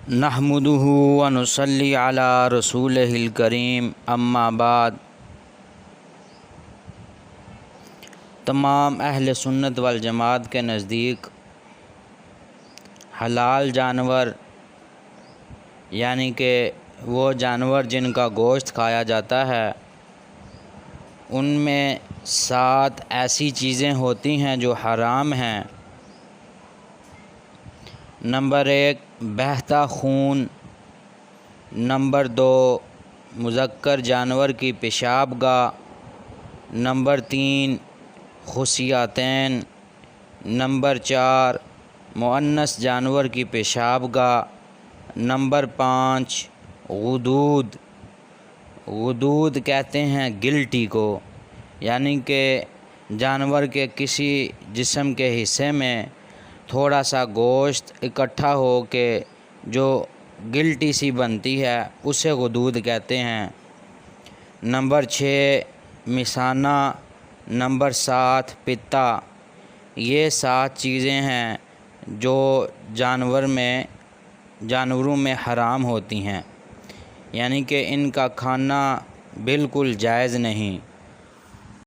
نحمدہ و نصلی علی رسولہ الکریم، اما بعد۔ تمام اہل سنت والجماعت کے نزدیک حلال جانور یعنی کہ وہ جانور جن کا گوشت کھایا جاتا ہے، ان میں 7 ایسی چیزیں ہوتی ہیں جو حرام ہیں۔ نمبر 1 بہتا خون، نمبر 2 مذکر جانور کی پیشاب گاہ، نمبر 3 خصیتین، نمبر 4 مؤنث جانور کی پیشاب گاہ، نمبر 5 غدود۔ غدود کہتے ہیں گلٹی کو، یعنی کہ جانور کے کسی جسم کے حصے میں تھوڑا سا گوشت اکٹھا ہو کے جو گلٹی سی بنتی ہے اسے غدود کہتے ہیں۔ نمبر 6 مثانہ، نمبر 7 پتا۔ یہ 7 چیزیں ہیں جو جانوروں میں حرام ہوتی ہیں، یعنی کہ ان کا کھانا بالکل جائز نہیں۔